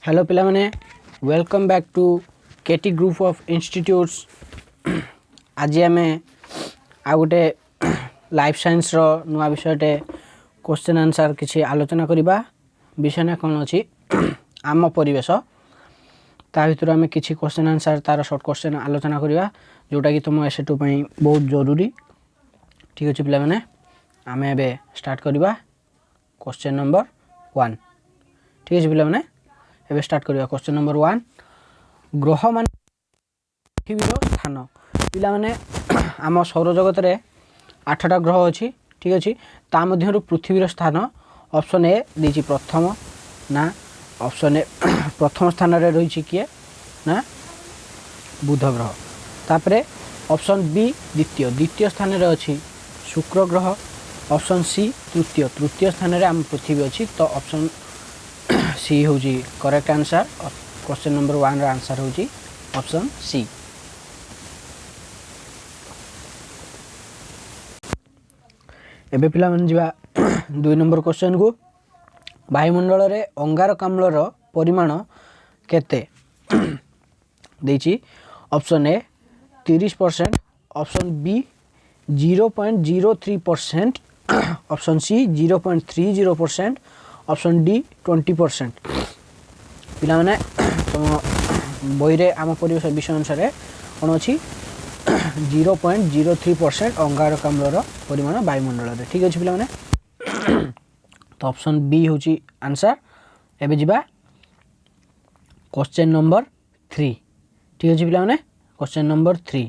Hello पिला माने welcome back to KT group of institutes. आज आम आ गोटे लाइफ साइंस रो नुआ विषयटे क्वेश्चन आंसर किसी आलोचना करबा विषय ना कौन अच्छी आम परिवेश ता भर आम किसी क्वेश्चन आंसर तार शॉर्ट क्वेश्चन आलोचना करबा जोटा कि तुम एस2 बहुत जरूरी। ठीक अच्छे पिला माने आम ए स्टार्ट करबा क्वेश्चन नंबर 1। ठीक अच्छे पिला माने एबे स्टार्ट करिया क्वेश्चन नंबर 1। ग्रह मान पृथ्वीर स्थान पिला माने आम सौर जगत रे 8टा ग्रह अच्छी। ठीक अच्छे ता मध्यरु पृथ्वीर स्थान ऑप्शन ए देछि प्रथम ना ऑप्शन ए प्रथम स्थान रे रही किए ना बुध ग्रह। तापरे ऑप्शन बी द्वितीय स्थान रे अच्छी शुक्र ग्रह। ऑप्शन सी तृतीय स्थान रे आम पृथ्वी अच्छी। तो ऑप्शन सी हूँ correct answer. Question number 1 answer हूँ ऑप्शन सी। एबे पिला मन जिबा 2 नंबर क्वेश्चन को। वायुमंडल रे अंगारकाम्लर परिमाण केते देछि। Option A 30%, option B 0.03%, option C 0.30%, option D 20%। पिला माने तुम बही रे आम परिवेश विषय अनुसार कौन अच्छी 0.03% अंगारकाम्लर परिमाण वायुमंडल रे। ठीक अच्छे पिला माने तो ऑप्शन बी हूँ आंसर। एबे जिबा क्वेश्चन नंबर 3। ठीक अच्छे पिला माने क्वेश्चन नंबर 3।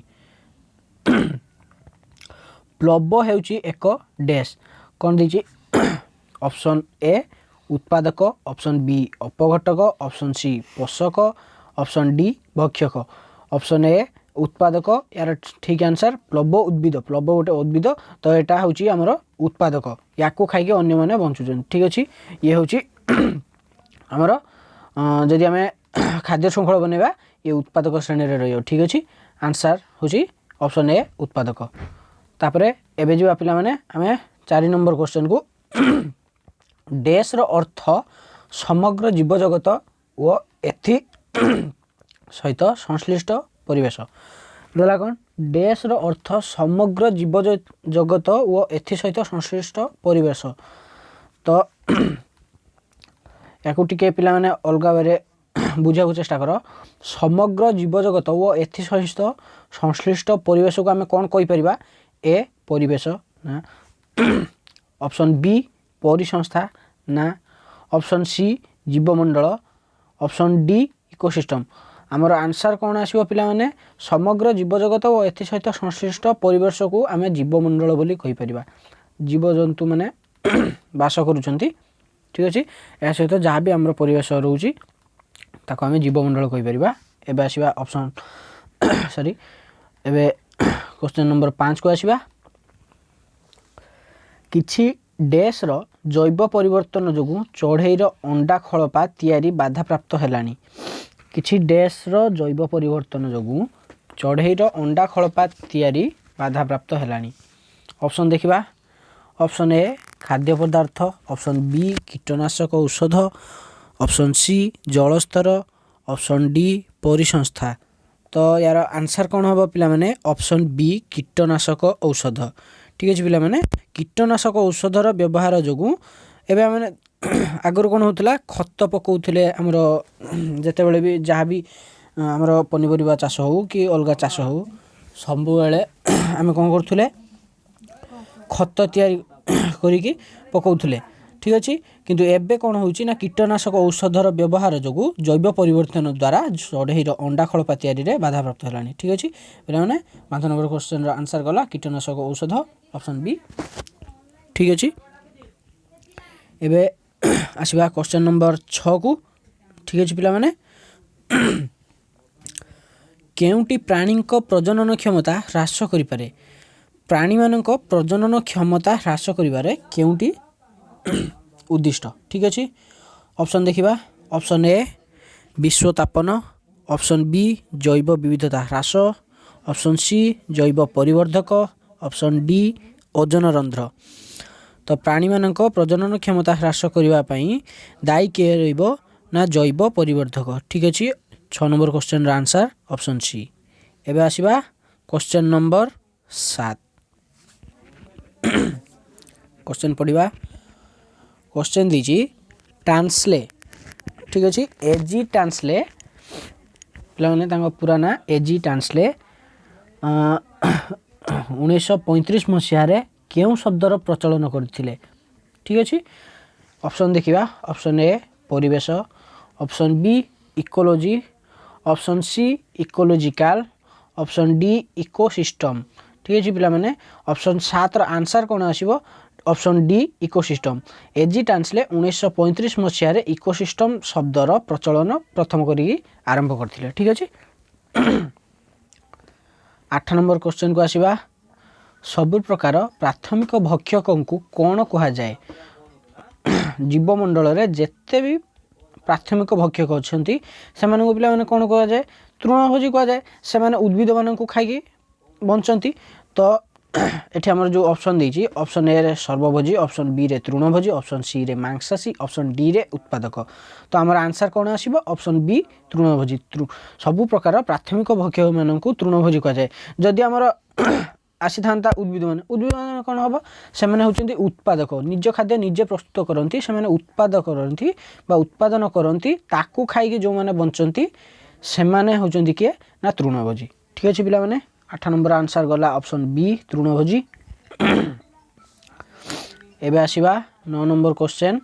प्लव हेउची एक डैश कौन देछि। ऑप्शन ए उत्पादक, ऑप्शन बी अपघटक, ऑप्शन सी पोषक, ऑप्शन डी भक्षक। ऑप्शन ए उत्पादक यार ठीक आंसर प्लव उद्भिद। प्लव गोटे उद्भिद तो यहाँ हूँ आमर उत्पादक या खाई अन्य मैंने बंचुन। ठीक अच्छे ये हूँ आमर जदि आम खाद्य श्रृंखला बनवा ये उत्पादक श्रेणी रे रही। ठीक अच्छे आंसर हूँ ऑप्शन ए उत्पादक। तापरे एबे जो पिला माने आम 4 नंबर क्वेश्चन को। डैश रो अर्थ समग्र जीवजगत व एथि सहित संश्लिष्ट परिवेश गला कौन। डैश रो अर्थ समग्र जीवजगत व एथि सहित संश्लिष्ट परिवेश। तो या टिके पिला माने अलगा बारे बुझा को चेष्टा कर। समग्र जीवजगत व एथि सहित संश्लिष्ट परिवेश को आम कौन कहि परिबा। ए परिवेश ना, ऑप्शन बी परिसंस्था ना, ऑप्शन सी जीवमंडल, ऑप्शन डी इकोसिस्टम। आमर आंसर कौन आसीबो पिला माने समग्र जीवजगत और एथि सहित संश्लिष्ट परिवेश को आम जीवमंडल बोली कहि परिबा। जीवजंतु माने बास करूछंती। ठीक अछि या सहित जहाँ भी आमर परिवेश रहउची ताको आम जीवमंडल कहि परिबा। एबे आसीबा ऑप्शन सॉरी एबे क्वेश्चन नंबर 5 को आसीबा। किछि डैश रो जैव परिवर्तन जोगु चढ़ेईर अंडा खळपा तैयारी बाधा प्राप्त हेलानी। किछि डैश रो जैव परिवर्तन जोगु चढ़ेईर अंडा खळपा तैयारी बाधा प्राप्त हेलानी। ऑप्शन देखिबा। ऑप्शन ए खाद्य पदार्थ, ऑप्शन बी कीटनाशक औषध, ऑप्शन सी जलस्तर, ऑप्शन डी परिसंस्था। तो यार आंसर कौन हम पिला माने ऑप्शन बी कीटनाशक औषध। ठीक अच्छे पिला माने कीटनाशक औषधर व्यवहार जोगु एबे माने आगर कौन होतला खत पकाउथिले हमर जते बेले भी जहाँ भी हमर पनिपरिबा चाष हो कि अलगा चाष हो सब बेले आम कौन करथुले खत तैयारी करिकी पकाउथिले। ठीक अच्छे किंतु एबे कौन होउची ना कीटनाशक औषधर व्यवहार जोगु जैव परिवर्तन द्वारा चढ़ेईर अंडा खळपा तैयारी रे बाधा प्राप्त हेलानी। ठीक अच्छे पिला माने 5 नंबर क्वेश्चन रो आंसर गला कीटनाशक औषध ऑप्शन बी। ठीक अच्छे एबे आसीबा क्वेश्चन नंबर 6 को। ठीक अच्छे पिला माने केउटी प्राणी को प्रजनन क्षमता ह्रास करि पारे। प्राणी मानक प्रजनन क्षमता ह्रास करिबारे केउटी उद्दिष्ट। ठीक अच्छे ऑप्शन देखिबा। ऑप्शन ए विश्वतापन, ऑप्शन बी जैव विविधता ह्रास, ऑप्शन सी जैव परिवर्धक, ऑप्शन डी ओजन रंध्र। तो प्राणी मानक प्रजनन क्षमता ह्रास करिबा पई दायी किए रहिबो ना जैव परिवर्धक। ठीक अच्छे 6 number question answer option C. एबे आसीबा क्वेश्चन नंबर 7 क्वेश्चन पढ़िबा। क्वेश्चन दीची ट्रांसले। ठीक अच्छे एजी ट्रांसले पे पूरा ना एजी ट्रांसले 1935 मसीह केउं शब्दर प्रचलन करथिले। ठीक अच्छे ऑप्शन देखिबा। ऑप्शन ए परिवेश, option B ecology, option C ecological, option D ecosystem. ठीक अच्छे पिला माने ऑप्शन 7 रो आंसर कोन आसीबो ऑप्शन डी इकोसिस्टम। एजी ट्रांसले 1935 मसीह इकोसिस्टम शब्दर प्रचलन प्रथम करी आरंभ करथिले। ठीक अच्छे 8 नंबर क्वेश्चन को आसीबा। सब प्रकार प्राथमिक भक्षक को कौन कहा जाए। जीवमंडल रे जेते भी प्राथमिक भक्षक अच्छी से पे कौन कह जाए तृणभोजी कह जाए। से उद्भिद मान खाई बंचती। तो ये आमर जो ऑप्शन देती ऑप्शन ए रे सर्वभोजी, ऑप्शन बी रे तृणभोजी, ऑप्शन सी रे मांसाशी, ऑप्शन डी रे उत्पादक। तो आमर आंसर कौन आसीबो ऑप्शन बी तृणभोजी। सबु प्रकार प्राथमिक भक्षक मान तृणभोजी कह जाए। जदि आमर आसी था उद्भिद मान कौन हम से होती उत्पादक। निज खाद्य निजे प्रस्तुत करती से उत्पाद करती उत्पादन करती ताकू खाई जो मैंने बंचती से होती किए ना तृणभोजी। ठीक अच्छे पिला माने 8 नंबर आंसर गला ऑप्शन बी तृणभोजी। एबे आसीबा 9 नंबर क्वेश्चन।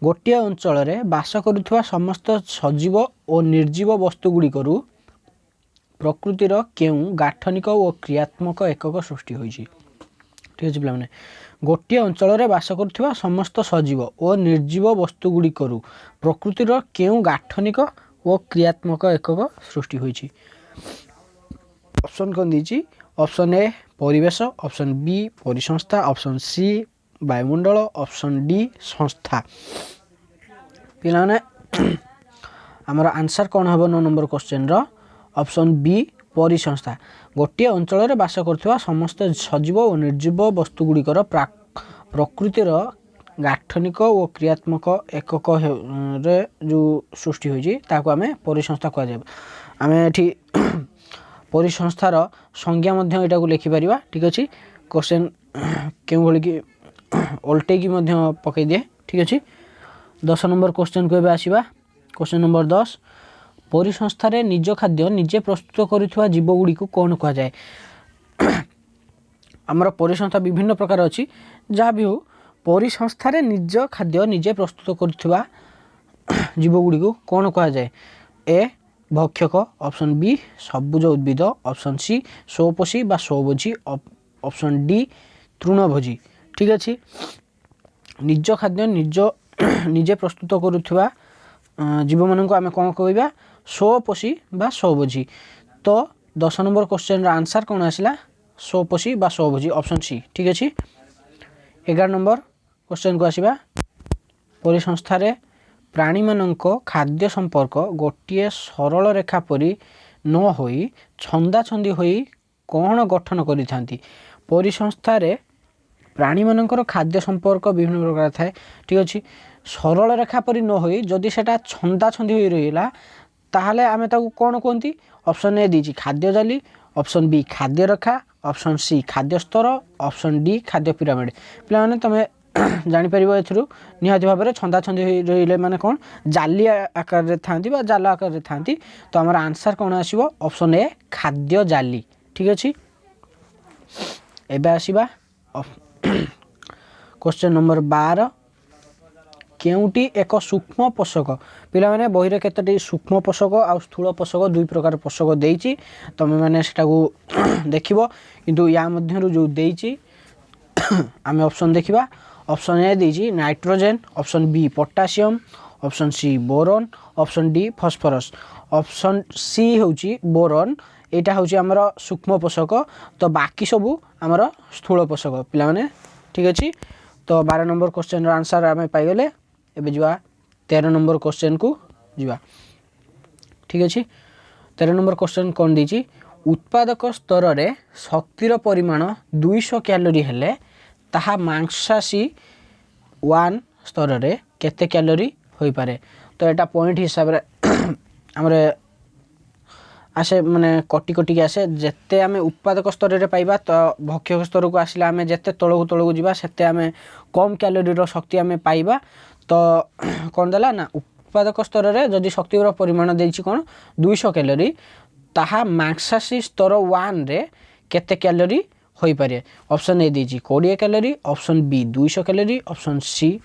गोटे अंचल रे बास करुवा समस्त सजीव और निर्जीव वस्तु गुड़िकरू प्रकृतिर केउं गाठनिक और क्रियात्मक एकक सृष्टि होइछि। ठीक अच्छे पिला माने गोटे अंचल रे बास करुवा समस्त सजीव और निर्जीव वस्तु गुड़िकरू प्रकृतिर केउं गाठनिक और क्रियात्मक एकक सृष्टि होइछि। ऑप्शन कौन दीची ऑप्शन ए परिवेश, ऑप्शन बी परिसंस्था, ऑप्शन सी वायुमंडल, ऑप्शन डी संस्था। पिला माने हमर आंसर कौन हम 9 नंबर क्वेश्चन रो ऑप्शन बी परिसंस्था। गोटे अंचल रे बास करुवा समस्त सजीव और निर्जीव वस्तु गुड़िकर प्रकृतिर गाठनिक और क्रियात्मक एकक रे जो सृष्टि होइछि ताको आमे परिसंस्था कह जाय। आमे एठी परिसंस्थार संज्ञा मध्य एटा को लिखि परिबा। ठीक अछि क्वेश्चन केउ भली कि उल्टे की मध्य पकई दिए। ठीक अछि 10 नंबर क्वेश्चन को एबे आसीबा। क्वेश्चन नंबर 10 परिसंस्थारे निज खाद्य निजे प्रस्तुत करुवा जीव गुड़ी को कौन कह जाए। आमर परिसंस्था विभिन्न प्रकार अच्छी जहाँ भी हो परिसंस्थारे निज खाद्य निजे प्रस्तुत करुवा जीव गुड़ी को कौन कह जाए। ए भक्षक, ऑप्शन बी सबुज उद्भिद, ऑप्शन सी स्वपोषी बा स्वभोजी, ऑप्शन डी तृणभोजी। ठीक अच्छे निज खाद्य निजे प्रस्तुत करुवा जीव मान आम कौन कहवा स्वपोषी बा स्वभोजी। तो 10 नंबर क्वेश्चन आंसर कौन आसला स्वपोषी बा स्वभोजी ऑप्शन सी। ठीक अच्छे 11 नंबर क्वेश्चन को आसवा। परिसंस्थारे प्राणी मानक खाद्य संपर्क गोटे सरल रेखा परी न होई छंदा छंदी होई कौन गठन करि थांती। परिसंस्थारे प्राणी मानकर खाद्य संपर्क विभिन्न प्रकार थाए। ठीक अच्छे सरल रेखा परी न होई जदि सेटा छंदा छंदी होई रहिला ताहले आमे ताकू कौन कहती। ऑप्शन ए दीची खाद्य जाली, ऑप्शन बी खाद्य रेखा, ऑप्शन सी खाद्य स्तर, ऑप्शन डी खाद्य पिरामिड। पिला माने तमे जानि परिबो एथरु निहाती भाबरे छंदा छंदी रहिले माने कोन जाली आकार रे थांती बा जाल आकार रे थांती। तो हमर आंसर कोन आसीबो ऑप्शन ए खाद्य जाली। ठीक अछि एबे आसीबा क्वेश्चन नंबर 12 केउटी एक सूक्ष्म पोषक। पिला माने बही रे केतटी सूक्ष्म पोषक आ स्थूल पोषक दुई प्रकार पोषक देइची तमे माने सेटा को देखिबो किंतु या मध्यरु जो देइची आमे ऑप्शन देखिबा। ऑप्शन ए दीजिए nitrogen, option B potassium, option C boron, option D phosphorus. Option C होची बोरन एटा होची हमर सूक्ष्म पोषक। तो बाकी सबू हमर स्थूल पोषक पिला माने। ठीक अछि तो 12 नंबर क्वेश्चन रो आंसर आमे पाई गेले। एबे जुआ 13 नंबर क्वेश्चन को जुआ। ठीक अछि 13 नंबर क्वेश्चन कोन दीची उत्पादक स्तर रे शक्तिर परिमाण 200 कैलोरी हेले ताहा मांसाशी 1 स्तर रे केते कैलोरी होई पारे। तो एटा पॉइंट हिसाब रे हमरे आसे माने कटी कटी आसे जेते आमे उत्पादक स्तर रे पाइबा तो भक्षक स्तर को आसिला आमे जेते तळको तळको जिबा सेते आमे कम कैलोरी रो शक्ति आमे पाइबा। तो कोन देला ना उत्पादक स्तर रे जदि शक्ति रो परिमाण देछि कोन 200 कैलोरी ताहा मांसाशी स्तर 1 रे केते कैलोरी होई पारे। ऑप्शन ए देछि 20 calorie, option B 200 calorie, option C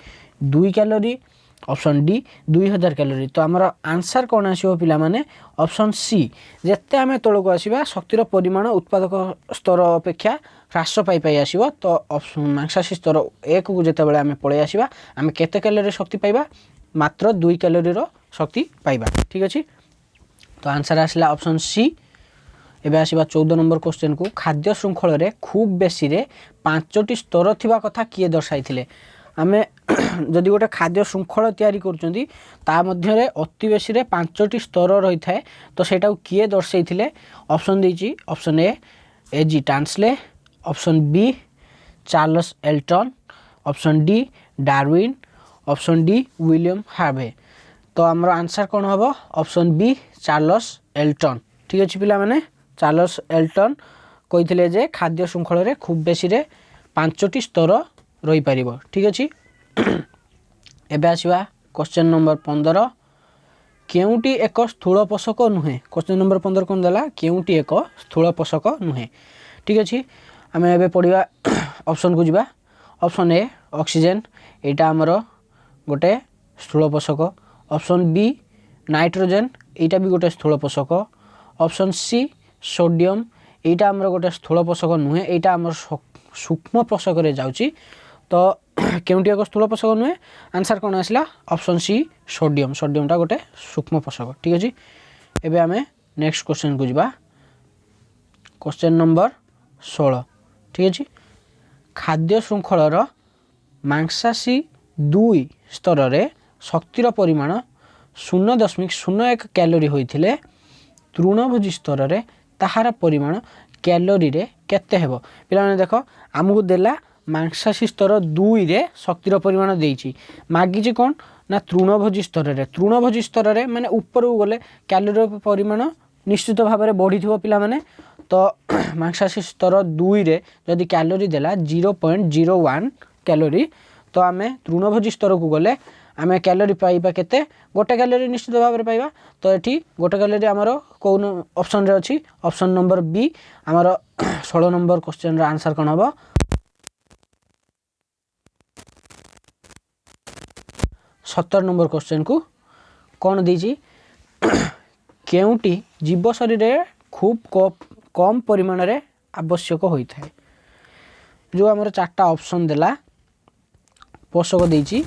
2 calorie, option D 2000 calorie. तो आमर आंसर कौन आसो पिला माने ऑप्शन सी जेते आमे तळको आसीबा शक्तिर परिमाण उत्पादक स्तर अपेक्षा ह्रास पाई पाई आसीबो। तो ऑप्शन मांसाशी स्तर 1 को जेते बेले आमे पळे आसीबा आमे केते कैलोरी शक्ति पाइबा मात्र 2 कैलोरी रो शक्ति पाइबा। ठीक अछि। तो आंसर आसला ऑप्शन सी। एबे आसीबा 14 नंबर क्वेश्चन को खाद्य श्रृंखल रे खूब बेसी रे 5टी स्तर थिबा कथा किए दर्शाइथिले। आमे जदि गोटे खाद्य श्रृंखल तैयारी करूचंदी ता मध्य रे अति बेसी रे 5टी स्तर रही थाए। तो सेटा किए दर्शाइथिले ऑप्शन देछि option A AG Tansley, option B Charles Elton, option D Darwin, option D William Harvey. तो हमर आंसर कोन हबो ऑप्शन बी चार्ल्स एल्टन। ठीक अछि पिला माने चार्ल्स एल्टन कहिथिले जे खाद्य श्रृंखल रे खूब बेसी रे 5टी स्तर रही पारिबो। ठीक अछि। एबे आसीबा क्वेश्चन नंबर 15 केउटी एक स्थूल पोषक नुहे। क्वेश्चन नंबर 15 कोन देला केउटी एक स्थूल पोषक नुहे। ठीक अछि। आमे एबे पढिबा ऑप्शन को जिबा। ऑप्शन ए ऑक्सीजन एटा हमर गोटे स्थूल पोषक, ऑप्शन बी नाइट्रोजन एटा भी गोटे स्थूल पोषक, ऑप्शन सी सोडियम एटा हमर गोटे स्थूल पोषक नुहे एटा हमर सूक्ष्म पोषक रे जाउची। तो केउटी एक स्थूल पोषक नुहे आंसर कोन आसला ऑप्शन सी सोडियम। सोडियम टा गोटे सूक्ष्म पोषक। ठीक अछि। एबे आमे नेक्स्ट क्वेश्चन को जिबा क्वेश्चन नंबर 16। ठीक अछि। खाद्य श्रृंखल रो मांसाशी 2 स्तर रे शक्तिर परिमाण 0.01 कैलोरी होइथिले तृणभोजी स्तर रे ताहार परिमाण कैलोरी रे केते हेबो। पिला माने देखो हमहु देला मांसाशी स्तर 2 रे शक्तिर परिमाण देइछि मागिछि कोन ना तृणभोजी स्तर रे। तृणभोजी स्तर रे माने ऊपर को गले कैलोरी परिमाण निश्चित भाव में बढ़ी थिबो पिला माने। तो मांसाशी स्तर 2 रे जदि कैलोरी देला 0.01 कैलोरी तो आमे तृणभोजी स्तर को गले आमे कैलोरी पाइबा केते गोटे कैलोरी निश्चित भाव में पाइबा। तो एठी गोटे कैलोरी हमर कोन ऑप्शन रे अछि ऑप्शन नंबर बी। हमर 16 नंबर क्वेश्चन रा आंसर कोन हबो 17 नंबर क्वेश्चन को कौन दीजिए केउटी जीव शरीर रे खूब कम परिमाण रे आवश्यक होता है। जो आमर 4टा ऑप्शन देला पोषक देइछि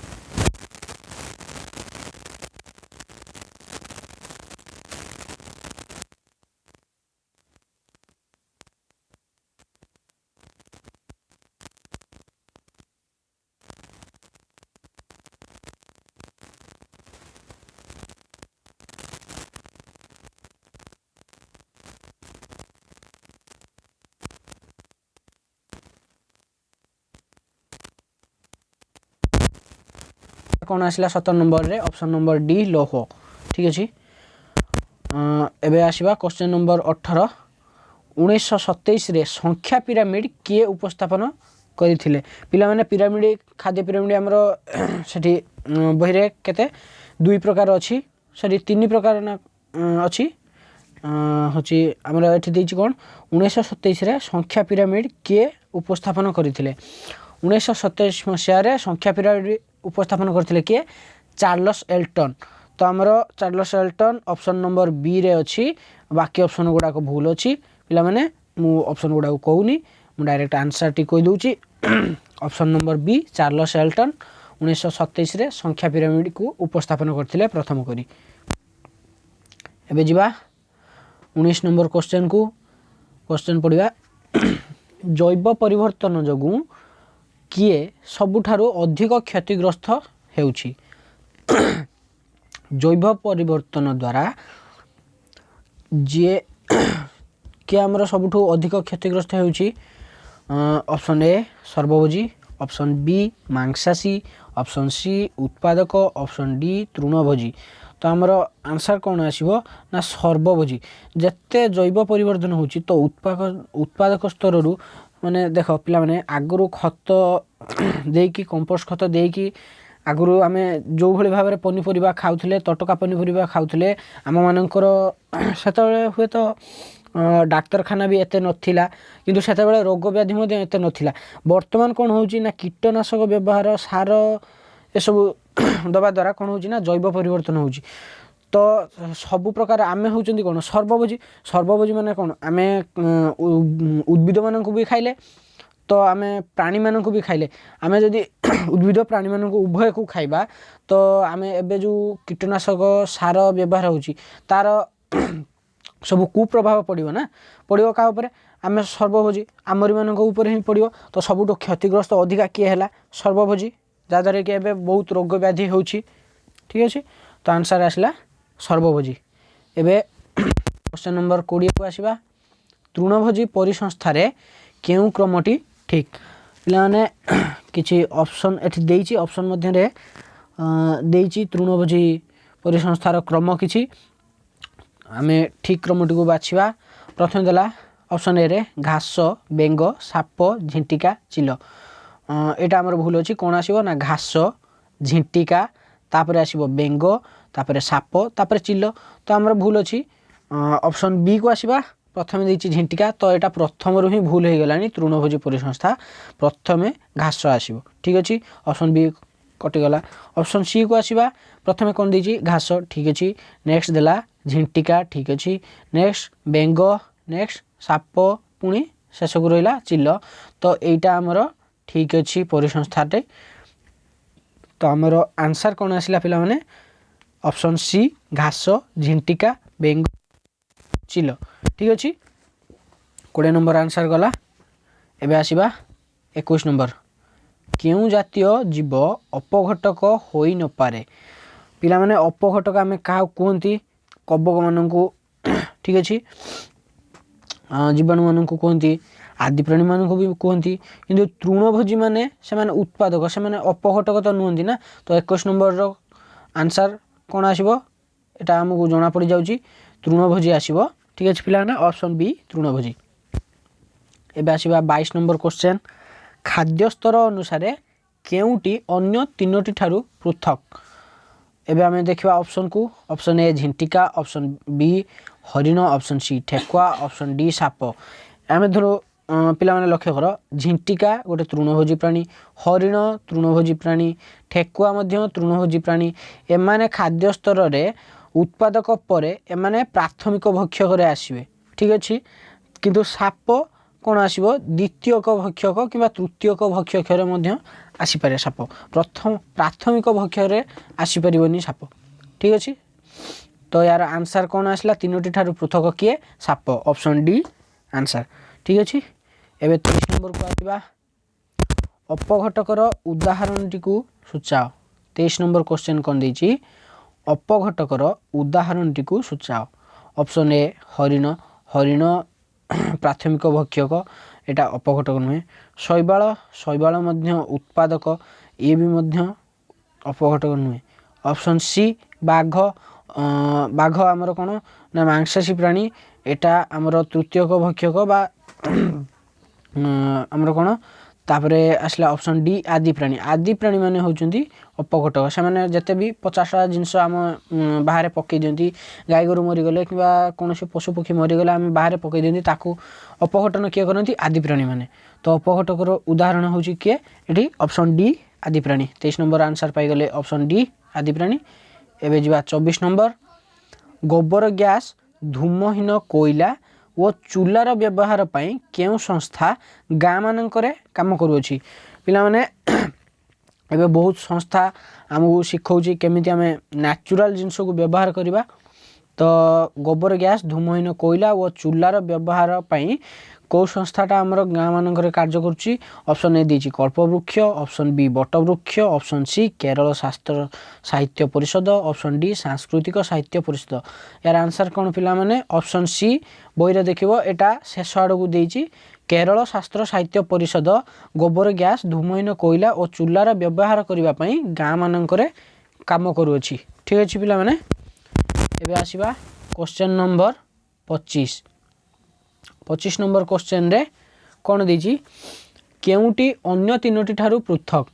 कौन आसला 17 नंबर रे ऑप्शन नंबर डी लोह। ठीक अछि। एबे आसीबा क्वेश्चन नंबर 18 1927 रे संख्या पिरामिड किए उपस्थापन करिथिले। पिला माने पिरामिड खाद्य पिरामिड हमरो सेठी बहिरे केते 2 प्रकार अछि सॉरी 3 प्रकार ना अछि होची हमरा एठी देछि कोन 1927 रे संख्या पिरामिड किए उपस्थापन करिथिले। 1927 मसिया रे संख्या पिरामिड उपस्थापन करथिले किए चार्ल्स एल्टन। तो हमरो Charles Elton option number B रे अछि बाकी ऑप्शन गुडा को भूल अछि पिला माने मु ऑप्शन गुडा को कहूनी मु डायरेक्ट आंसर टी कहि दउची option number B Charles Elton 1927 रे संख्या पिरामिड को उपस्थापन करथिले प्रथम करी। एबे जिबा 19 नंबर क्वेश्चन को क्वेश्चन पढिबा जैव परिवर्तन जगु किए सबुठारो अधिक क्षतिग्रस्त हेउछि। जैव परिवर्तन द्वारा जे कि हमर सबुठो अधिक क्षतिग्रस्त हेउछि ऑप्शन ए सर्वभोजी, ऑप्शन बी मांसाशी, ऑप्शन सी उत्पादक, ऑप्शन डी तृणभोजी। तो आमर आंसर कौन आसीबो ना सर्वभोजी। जेते जैव परिवर्तन होची तो उत्पादक स्तर रु माने देख पिला माने आगुरु खत देकी कंपोस्ट खत देकी आगुरु आमे जो भली भाबरे पनीपरिबा खाउथले तटका पनीपरिबा खाउथले आम मानकर सेतबेले हुए तो डाक्तरखाना भी एते नथिला किंतु सेतबेले रोग व्याधि मध्ये एते नथिला। वर्तमान कोन होउची ना कीटनाशक व्यवहार सार ए सब दबा द्वारा कोन होउची ना जैव परिवर्तन होउची। तो सब प्रकार आमे होउचंदी कोन सर्वभोजी। सर्वभोजी माने कोन आमे उद्भिद माननकु भी खाइले तो आमे प्राणी माननकु भी खाइले। आमे जदि उद्भिद प्राणी माननकु उभय को खाइबा तो आमे एबे जो कीटनाशक सार व्यवहार होउची तार सब कुप्रभाव पड़ो ना पड़ो का ऊपर आमे सर्वभोजी आमरी मान ऊपर ही पड़ो। तो सबुठ क्षतिग्रस्त अधिका किए है सर्वभोजी जहाँद्वारा कि एबे बहुत रोग व्याधि होउची। ठीक अच्छे तो आंसर आसला सर्वभोजी। एबे क्वेश्चन नंबर 20 को आसीबा तृणभोजी परिसंस्था रे केउ क्रमटी ठीक पिलाने किछि ऑप्शन एठी देइछि ऑप्शन मध्य रे देइछि तृणभोजी परिसंस्थार क्रम किछि आमे ठीक क्रमटी को बाछिबा। प्रथम देला ऑप्शन ए रे घास बेंग साप झिंटिका चिल। एटा हमर भूल अछि कोन आसीबो ना घास झिंटिका तापर आसीबो बेंग तापर साप तापर चिल। तो हमर भूल अछि ऑप्शन बी को आसीबा प्रथम देइछि झिंटिका तो एटा प्रथम रु ही भूल हे गलानी तृणभोजी परिसंस्था प्रथमे घास आसीबो। ठीक अछि ऑप्शन बी कटि गला। ऑप्शन सी को आसीबा प्रथमे कोन देइछि घास ठीक अछि नेक्स्ट देला झिंटिका ठीक अछि नेक्स्ट बेंग नेक्स्ट साप पुणी शेष को रहिला चिल। तो एटा हमर ठीक अछि परिसंस्थाटे। तो हमर आंसर कोन आसिला पिला माने ऑप्शन सी घास झिंटिका बेंग चिल। ठीक अछि 20 नंबर आंसर गला। एबे आसीबा 21 नंबर केउ जातीय जीव अपघटक होई न पारे। पिला माने अपघटक आमे का कोंती कबक माननकु ठीक अछि जीवाणु माननकु कोंती आदि प्राणी माननकु भी कोंती किंतु तृणभोजी माने से माने उत्पादक से माने अपघटक तो नुहंती ना। तो 21 नंबर रो आंसर कोन आसीबो एटा हमकु जणा पड़ी जाउची तृणभोजी आसीबो। ठीक अछि पिला ना ऑप्शन बी तृणभोजी। एबे आसीबा 22 नंबर क्वेश्चन खाद्य स्तर अनुसार केउटी अन्य तीनोटी ठारू पृथक। एबे हमें देखिबा ऑप्शन को ऑप्शन ए झिंटिका ऑप्शन बी हरिण ऑप्शन सी ठेकुआ ऑप्शन डी साप। हमें धरो पिला माने लक्ष्य कर झिंटिका गोटे तृणभोजी प्राणी हरिण तृणभोजी प्राणी ठेकुआ मध्य तृणभोजी प्राणी एमाने खाद्य स्तर रे उत्पादक परे एमाने प्राथमिक भक्षक रे आसीबे। ठीक अछि किंतु साप कोन आसीबो द्वितीयक भक्षक किबा तृतीयक भक्षक रे मध्य आसी पारे साप प्रथम प्राथमिक भक्षक रे आसी परिबोनी साप। ठीक अछि तो यार आंसर कोन आसला तीनोटी ठारू पृथक किए साप ऑप्शन डी आंसर। ठीक अछि एबे 23 नंबर को आसीबा अपघटकर उदाहरणटी को सूचाओ। 23 नंबर क्वेश्चन कोन दैछि अपघटकर उदाहरणटी को सूचाओ। ऑप्शन ए हरिण हरिण प्राथमिक भक्षक एटा अपघटक नुहे। शैबाल शैबाल मध्य उत्पादक ये भी मध्य अपघटक नुहे। ऑप्शन सी बाघ बाघ आमर कोन ना मांसाशी प्राणी एटा आमर तृतीयक भक्षक बा आमर कोन तापरे आसला ऑप्शन डी आदि प्राणी माने होचंदी अपघटक से माने जते भी 50टा जिंस आम बाहर पकई दियंती गाय गोरु मरी गले किबा कोनोसी पशु पक्षी मरी गले आम बाहर पकई दियंती ताकू अपघटन किए करंती आदि प्राणी माने। तो अपघटकर उदाहरण होची किए एठी ऑप्शन डी आदि प्राणी। 23 नंबर आंसर पाई गले ऑप्शन डी आदि प्राणी। एबे जिबा 24 नंबर गोबर गैस धूमहीन कोयला वो चूलार व्यवहार पाई केउ संस्था गाँ मानकरे काम करूची। पिला माने एबे बहुत संस्था आमको शिखौची केमिति आमे नेचुरल जिंस को व्यवहार करिबा। तो गोबर गैस धूमहीन कोयला वो चूलार व्यवहार पाई को संस्थाटा आमर गाँ मानकरे कार्य करूची। ऑप्शन ए देछि कल्पवृक्ष ऑप्शन बी बटवृक्ष ऑप्शन सी केरल शास्त्र साहित्य परिषद ऑप्शन डी सांस्कृतिक साहित्य परिषद। यार आंसर कोन पिला माने ऑप्शन सी बहिरे देखिबो एटा शेष आड़ को देछि केरल शास्त्र साहित्य परिषद गोबर गैस धूमहीन कोईला और चूलार व्यवहार करने गाँ मानक काम करुँची। ठीक अच्छे पिला माने एबे आसीबा क्वेश्चन नंबर 25 नंबर क्वेश्चन रे कौन देजी केउटी अन्य तीनोटी ठारू पृथक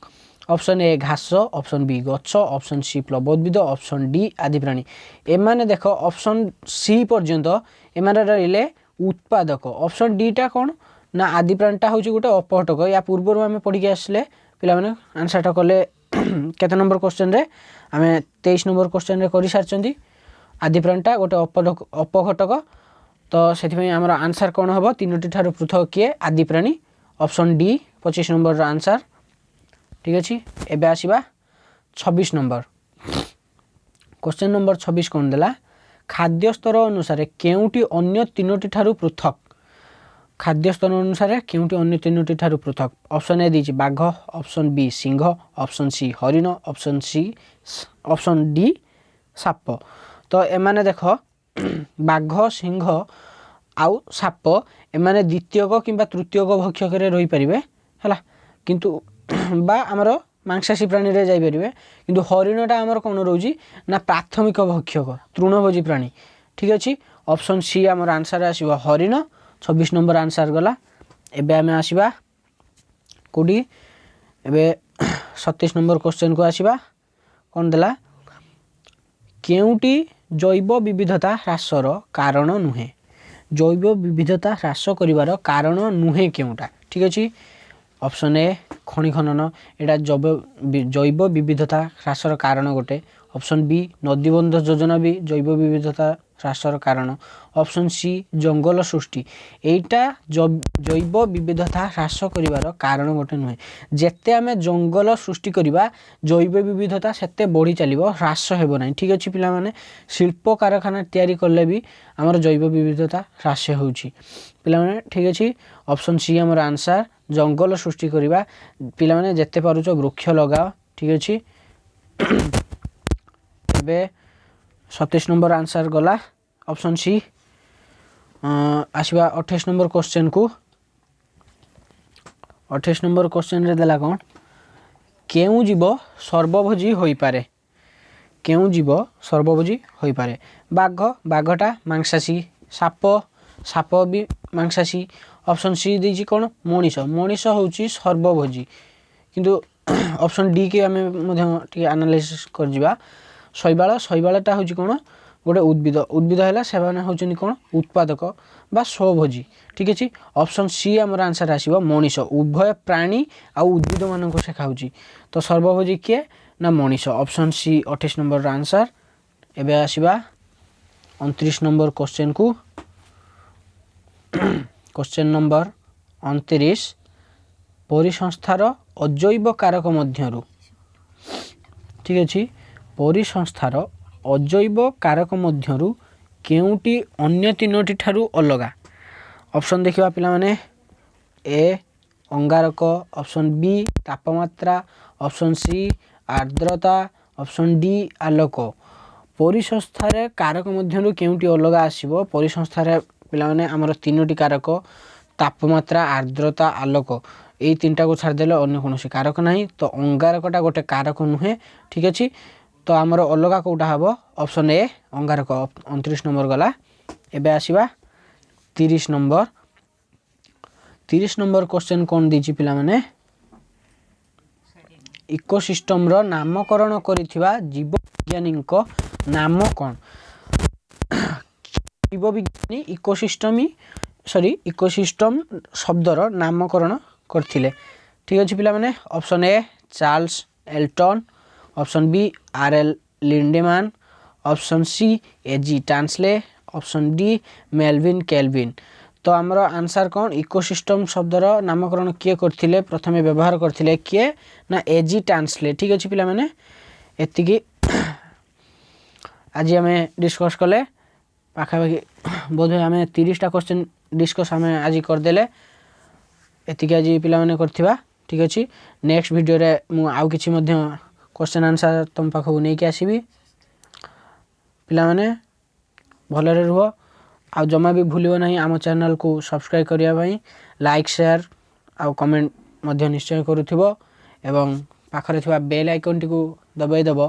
ऑप्शन ए घास ऑप्शन बी गछ ऑप्शन सी प्लवोद्भिद ऑप्शन डी आदि प्राणी एमाने देखो ऑप्शन सी पर्यंत एमाने रहिले उत्पादक ऑप्शन डी टा कौन ना आदि प्राणीटा हूँ गोटे अपहटक या पूर्व आम पढ़ी आसले पिला माने आंसरटा कले केते नंबर क्वेश्चन रे आमे 23 नंबर क्वेश्चन रे करि सारचंदी आदि प्राणीटा गोटे अपघटक तो से आमर आंसर कौन हम तीनोटी ठारू पृथक किए आदि प्राणी ऑप्शन डी 25 नंबर आंसर। ठीक अच्छे एबे आसीबा 26 नंबर क्वेश्चन नंबर 26 कौन देला खाद्य स्तर अनुसार केउटी अन्य तीनोटी ठारू पृथक खाद्य स्तर अनुसार केउटी अन्य तीनोटी ठारू पृथक ऑप्शन ए दीची बाघ ऑप्शन बी सिंह ऑप्शन सी हरिण ऑप्शन डी साप तो एमाने देखो बाघ सिंह आउ साप एमाने द्वितीयक किंबा तृतीयक भक्षक रही पारिबे हला किंतु बा आमर मांसाशी प्राणी रे जाई परिबे किंतु हरिणटा आमर कौन रोजी ना प्राथमिक भक्षक तृणभोजी प्राणी। ठीक अच्छे ऑप्शन सी आमर आंसर आसीबो हरिण 26 नंबर आंसर गला एबे आमे आसीबा कोडी एबे 27 नंबर क्वेश्चन को आसीबा कौन देला केउटी जैव विविधता ह्रासर कारण नुहे जैव विविधता ह्रास करिवार कारण नुहे केउटा। ठीक अच्छे ऑप्शन ए खनि खनन एटा जैव विविधता ह्रासर कारण गोटे ऑप्शन बी नदीबंध योजना भी जैव विविधता ह्रासर कारण ऑप्शन सी जंगल सृष्टि एटा जैव विविधता ह्रास करिवार कारण गोटे नुहे जेते आमे जंगल सृष्टि करिबा जैव विविधता सेते बढ़ी चलिबो ह्रास हेबो नै। ठीक अछि पिला माने शिल्प कारखाना तयारी करले भी हमर जैव विविधता ह्रास होउची पिला माने। ठीक अछि ऑप्शन सी हमर आंसर जंगल सृष्टि करिबा पिला माने जेते पारुचो वृक्ष लगाओ। ठीक अछि एबे 27 नंबर आंसर गला ऑप्शन सी आसीबा 28 नंबर क्वेश्चन को 28 नंबर क्वेश्चन रे देला कौन केउ जीव सर्वभोजी होई पारे केउ जीव सर्वभोजी होई पारे बाघटा मांसाशी साप भी मांसाशी ऑप्शन सी देजी कौन मनीष होउची सर्वभोजी किंतु ऑप्शन डी के आमे मध्ये एनालिसिस कर जिबा शैवालटा होउची कौन गोटे उद्भिद है से होचनी कौन उत्पादक बा स्वभोजी। ठीक अच्छे ऑप्शन सी आमर आंसर आसीबो मनीष उभय प्राणी आ उद्भिद मान से खाऊची तो सर्वभोजी किए ना मनीष ऑप्शन सी 28 नंबर आंसर। एबे आसीबा 29 नंबर क्वेश्चन को क्वेश्चन नंबर 29 परिसंस्थार अजैव कारक मध्यरु। ठीक अच्छे परिसंस्थार अजैव कारक मध्यरु केउटी अन्य तीनोटी ठारू अलगा ऑप्शन देखिबा पिला माने ए अंगारक ऑप्शन बी तापमात्रा ऑप्शन सी आर्द्रता ऑप्शन डी आलोक परिसंस्थार कारक मध्यरु केउटी अलगा आसीबो परिसंस्थार पिला माने हमर तीनोटी कारक तापमात्रा आर्द्रता आलोक एई तीनटा को छाड़ देले अन्य कोनोसी कारक नाही तो अंगारकटा गोटे कारक नुहे। ठीक अछि तो आमर अलगा कोटा हबो ऑप्शन ए अंगारक 29 नंबर गला एबे आसीबा 30 नंबर क्वेश्चन कौन दीची पिला माने इकोसिस्टम रो नामकरण करिथिबा जीव वैज्ञानिक नाम कौन जीव विज्ञानी इकोसिस्टम शब्दर नामकरण करथिले। ठीक अछि पिला माने option A Charles Elton option B R L. Lindeman option C A G Tansley option D Melvin Calvin तो आमर आंसर कौन इकोसिस्टम शब्दर नामकरण किए करथिले प्रथमे व्यवहार करथिले किए ना एजी टांसले। ठीक अछि पिला माने एतिकी आज आम डिस्कस कले पाखापाखि बोध आम 30टा क्वेश्चन डिस्कस आम आज करदेले एतिकी आज पिला माने करथिबा। ठीक अछि नेक्स्ट वीडियो रे मु आउ किछि मध्य क्वेश्चन आंसर तुम पाखु नहीं कि आसीबी पिला माने भलरे रुह ଆଉ ଜମା ବି ଭୁଲିବ ନାହିଁ ଆମ ଚ୍ୟାନେଲକୁ ସବସ୍କ୍ରାଇବ୍ କରିବା ପାଇଁ, ଲାଇକ୍ ସେୟାର ଆଉ କମେଣ୍ଟ ମଧ୍ୟ ନିଶ୍ଚୟ କରୁଥିବ ଏବଂ ପାଖରେ ଥିବା ବେଲ୍ ଆଇକନ୍ଟିକୁ ଦବାଇ ଦେବ,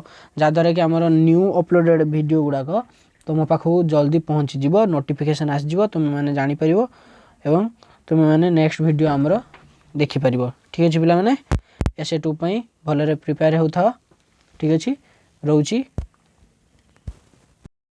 ଯାହାଦ୍ୱାରା କି ଆମର ନ୍ୟୁ ଅପଲୋଡ଼େଡ଼ ଭିଡ଼ିଓ ଗୁଡ଼ାକ ତୁମ ପାଖକୁ ଜଲ୍ଦି ପହଞ୍ଚିଯିବ, ନୋଟିଫିକେସନ୍ ଆସିଯିବ, ତୁମେମାନେ ଜାଣିପାରିବ ଏବଂ ତୁମେମାନେ ନେକ୍ସଟ ଭିଡ଼ିଓ ଆମର ଦେଖିପାରିବ। ଠିକ୍ ଅଛି ପିଲାମାନେ, SA2 ପାଇଁ ଭଲରେ ପ୍ରିପେୟାର ହେଉଥାଅ। ଠିକ୍ ଅଛି, ରହୁଛି।